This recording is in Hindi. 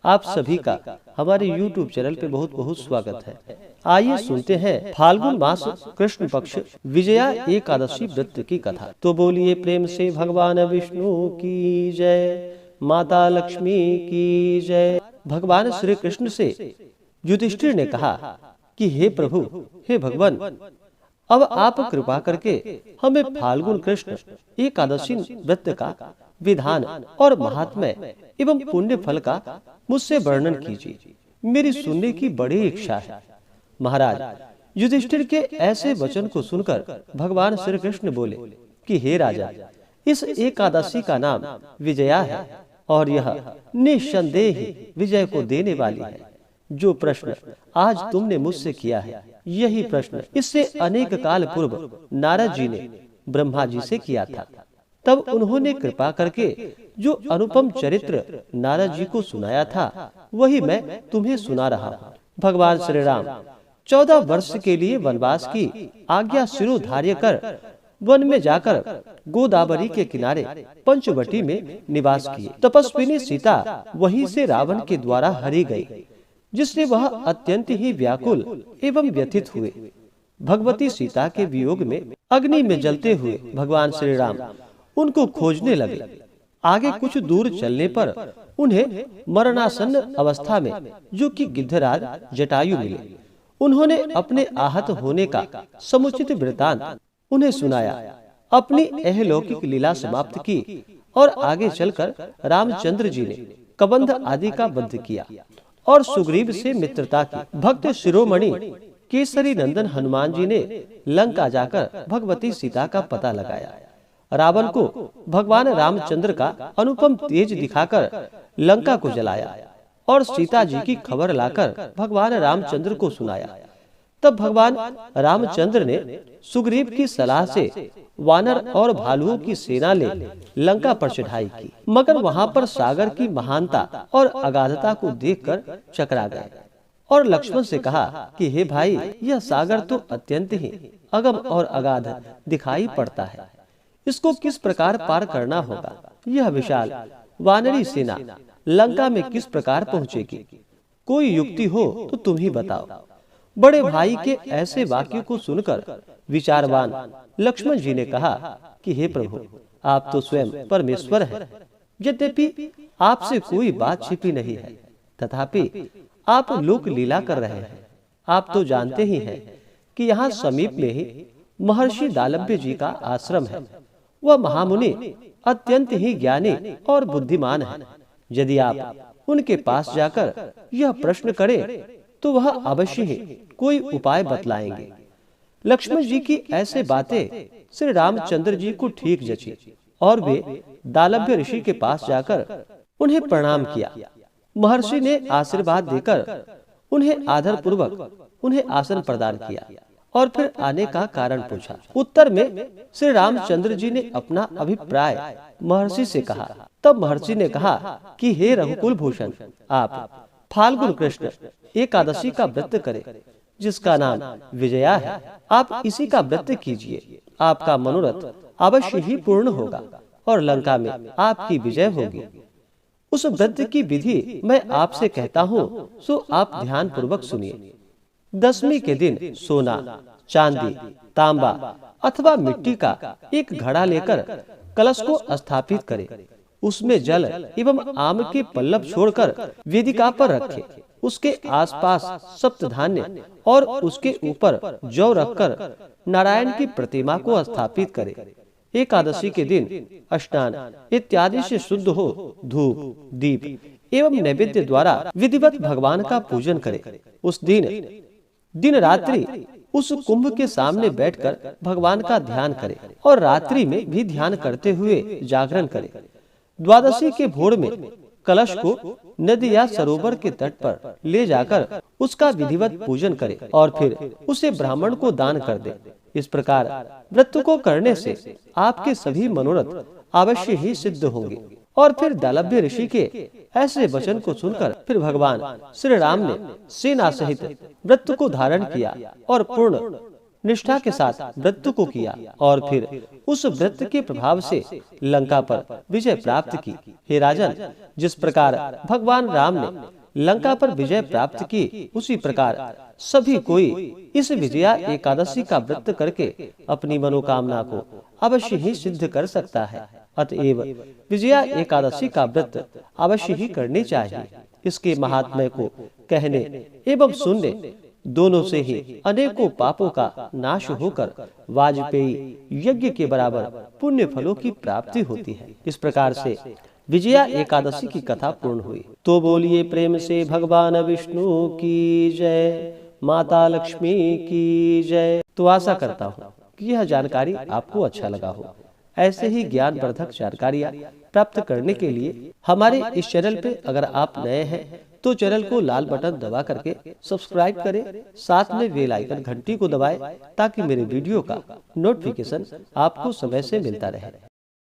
आप सभी का हमारे YouTube चैनल पे बहुत बहुत स्वागत है। आइए सुनते हैं फाल्गुन मास कृष्ण पक्ष विजया एकादशी व्रत की कथा। तो बोलिए प्रेम से भगवान विष्णु की जय, माता लक्ष्मी की जय। भगवान श्री कृष्ण से युधिष्ठिर ने कहा कि हे प्रभु, हे भगवान, अब आप कृपा करके हमें फाल्गुन कृष्ण एकादशी व्रत का विधान और महात्म्य एवं पुण्य फल का मुझसे वर्णन कीजिए। मेरी सुनने की बड़ी इच्छा है। महाराज, युधिष्ठिर के ऐसे वचन को सुनकर भगवान श्री कृष्ण बोले कि हे राजा, इस एकादशी का नाम विजया है और यह निस्संदेह विजय को देने वाली है। जो प्रश्न आज तुमने मुझसे किया है, यही प्रश्न इससे अनेक काल पूर्व नारद जी ने ब्रह्मा जी से किया था। तब उन्होंने कृपा करके जो अनुपम चरित्र नारद जी को सुनाया था, वही मैं तुम्हें सुना रहा हूँ। भगवान श्री राम 14 वर्ष के लिए वनवास की आज्ञा शिरोधार्य कर वन में जाकर गोदावरी के किनारे पंचवटी में निवास किए। तपस्विनी सीता वहीं से रावण के द्वारा हरी गई, जिससे वह अत्यंत ही व्याकुल एवं व्यथित हुए। भगवती सीता के वियोग में अग्नि में जलते हुए भगवान श्री राम उनको खोजने लगे। आगे कुछ दूर चलने पर उन्हें मरणासन्न अवस्था में जो कि गिद्धराज जटायु मिले। उन्होंने अपने आहत होने का समुचित वृतांत उन्हें सुनाया, अपनी अहलौकिक लीला समाप्त की और आगे चलकर रामचंद्र जी ने कबंध आदि का वध किया और सुग्रीव से मित्रता की। भक्त शिरोमणि केसरी नंदन हनुमान जी ने लंका जाकर भगवती सीता का पता लगाया। रावण को भगवान रामचंद्र का अनुपम तेज दिखाकर लंका को जलाया और सीता जी की खबर लाकर भगवान रामचंद्र को सुनाया। तब भगवान रामचंद्र ने सुग्रीव की सलाह से वानर और भालुओं की सेना ले लंका पर चढ़ाई की, मगर वहां पर सागर की महानता और अगाधता को देखकर चकरा गए और लक्ष्मण से कहा कि हे भाई, यह सागर तो अत्यंत ही अगम और अगाध दिखाई पड़ता है। इसको किस प्रकार पार करना होगा? यह विशाल वानरी सेना लंका में किस प्रकार पहुंचेगी? कोई युक्ति हो तो तुम ही बताओ। बड़े भाई के ऐसे वाक्य को सुनकर विचारवान लक्ष्मण जी ने कहा कि हे प्रभु, आप तो स्वयं परमेश्वर हैं। यद्यपि आपसे कोई बात छिपी नहीं है, तथापि आप लोक लीला कर रहे हैं। आप तो जानते ही हैं कि यहाँ समीप में ही महर्षि दालभ्य जी का आश्रम है। वह महामुनि अत्यंत ही ज्ञानी और बुद्धिमान है। यदि आप उनके पास जाकर यह प्रश्न करें तो वह अवश्य ही कोई उपाय बतलाएंगे। लक्ष्मण जी की ऐसे बातें श्री रामचंद्र जी को ठीक जची और वे दालभ्य ऋषि के पास जाकर उन्हें प्रणाम किया। महर्षि ने आशीर्वाद देकर उन्हें आदर पूर्वक उन्हें आसन प्रदान किया और फिर आने का कारण पूछा। उत्तर में श्री रामचंद्र जी ने अपना अभिप्राय महर्षि से कहा। तब महर्षि ने कहा कि हे रघुकुल भूषण, आप फाल्गुन कृष्ण एकादशी का व्रत करें, जिसका नाम विजया है। आप इसी का व्रत कीजिए। आपका मनोरथ अवश्य ही पूर्ण होगा और लंका में आपकी विजय होगी। उस व्रत की विधि मैं आपसे कहता हूँ, सो आप ध्यान पूर्वक सुनिए। दशमी के दिन सोना, चांदी, तांबा अथवा मिट्टी का एक घड़ा लेकर कलश को स्थापित करें। उसमें जल एवं आम के पल्लव छोड़कर वेदिका पर रखें। उसके आसपास सप्तधान्य और उसके ऊपर जौ रखकर नारायण की प्रतिमा को स्थापित करें। एकादशी के दिन स्नान इत्यादि से शुद्ध हो धूप, दीप एवं नैवेद्य द्वारा विधिवत भगवान का पूजन करें। उस दिन रात्रि उस कुंभ के सामने बैठकर भगवान का ध्यान करें और रात्रि में भी ध्यान करते हुए जागरण करें। द्वादशी के भोर में कलश को नदी या सरोवर के तट पर ले जाकर उसका विधिवत पूजन करें और फिर उसे ब्राह्मण को दान कर दें। इस प्रकार व्रत को करने से आपके सभी मनोरथ अवश्य ही सिद्ध होंगे। और फिर दालभ्य ऋषि के ऐसे वचन को सुनकर फिर भगवान श्री राम ने सेना सहित व्रत को धारण किया और पूर्ण निष्ठा के साथ व्रत को किया और फिर उस व्रत के प्रभाव से लंका पर विजय प्राप्त की। हे राजन, जिस प्रकार भगवान राम ने लंका पर विजय प्राप्त की, उसी प्रकार सभी कोई इस विजया एकादशी का व्रत करके अपनी मनोकामना को अवश्य ही सिद्ध कर सकता है। अतएव विजया एकादशी का व्रत अवश्य ही करनी चाहिए। इसके महात्म्य को कहने एवं सुनने दोनों से ही अनेकों पापों का नाश होकर वाजपेयी यज्ञ के बराबर पुण्य फलों की प्राप्ति होती है। इस प्रकार से विजया एकादशी की कथा पूर्ण हुई। तो बोलिए प्रेम से भगवान विष्णु की जय, माता लक्ष्मी की जय। तो आशा करता हूँ कि यह जानकारी आपको अच्छा लगा हो। ऐसे ही ज्ञानवर्धक जानकारियाँ प्राप्त करने के लिए हमारे इस चैनल पे अगर आप नए हैं तो चैनल को लाल बटन दबा करके सब्सक्राइब करें, साथ में बेल आइकन घंटी को दबाएं ताकि मेरे वीडियो का नोटिफिकेशन आपको समय से मिलता रहे।